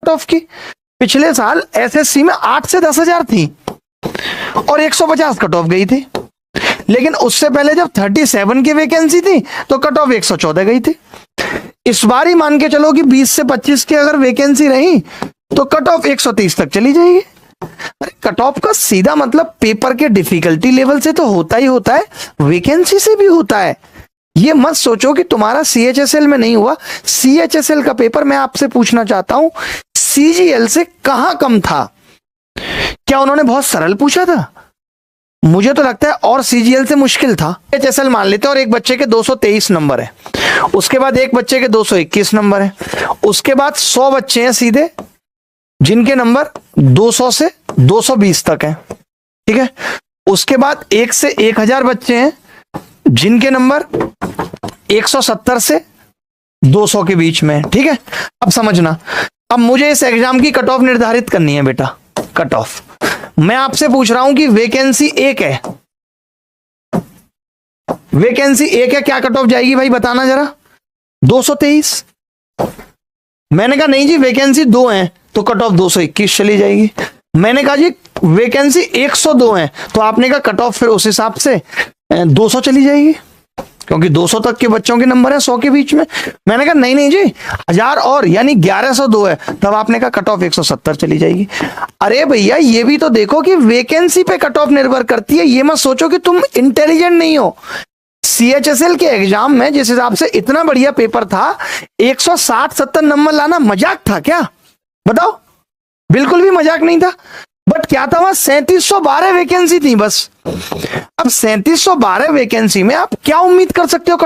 Cut off की। पिछले साल एसएससी में 8 से 10,000 थी और 150 कट ऑफ गई थी, लेकिन उससे पहले जब 37 की वैकेंसी थी तो कट ऑफ 114 गई थी। इस बार ही मान के चलो कि 20 से 25 की अगर वैकेंसी रही तो कट ऑफ 130 तक चली जाएगी। अरे कट ऑफ का सीधा मतलब पेपर के डिफिकल्टी लेवल से तो होता ही होता है, वैकेंसी से भी होता है। ये मत सोचो कि तुम्हारा सीएचएसएल में नहीं हुआ। सीएचएसएल का पेपर मैं आपसे पूछना चाहता हूं, सीजीएल से कहां कम था? क्या उन्होंने बहुत सरल पूछा था? मुझे तो लगता है और सीजीएल से मुश्किल था। सीएचएसएल मान लेते हैं और एक बच्चे के 223 नंबर है, उसके बाद एक बच्चे के 221 नंबर है, उसके बाद 100 बच्चे हैं सीधे जिनके नंबर 200 से 220 तक हैं, ठीक है। उसके बाद 1 से 1000 बच्चे हैं जिनके नंबर 170 से 200 के बीच में, ठीक है। अब समझना, अब मुझे इस एग्जाम की कट ऑफ निर्धारित करनी है बेटा। कट ऑफ मैं आपसे पूछ रहा हूं कि वैकेंसी एक है, वैकेंसी एक है, क्या कट ऑफ जाएगी भाई बताना जरा? 223। मैंने कहा नहीं जी वैकेंसी 2 है तो कट ऑफ 221 चली जाएगी। मैंने कहा जी वैकेंसी 102 है तो आपने कहा कट ऑफ फिर उस हिसाब से 200 चली जाएगी, क्योंकि 200 तक के बच्चों के नंबर है 100 के बीच में। मैंने कहा नहीं नहीं जी 1000 और यानी 1102 है, तब आपने कहा कट ऑफ 170 चली जाएगी। अरे भैया ये भी तो देखो कि वैकेंसी पे कट ऑफ निर्भर करती है। ये मत सोचो कि तुम इंटेलिजेंट नहीं हो। सीएचएसएल के एग्जाम में जिस हिसाब से इतना बढ़िया पेपर था, 160-70 नंबर लाना मजाक था क्या? बताओ, बिल्कुल भी मजाक नहीं था। बट क्या था वहां 3712 वैकेंसी थी बस। अब 3712 वैकेंसी में आप क्या उम्मीद कर सकते हो?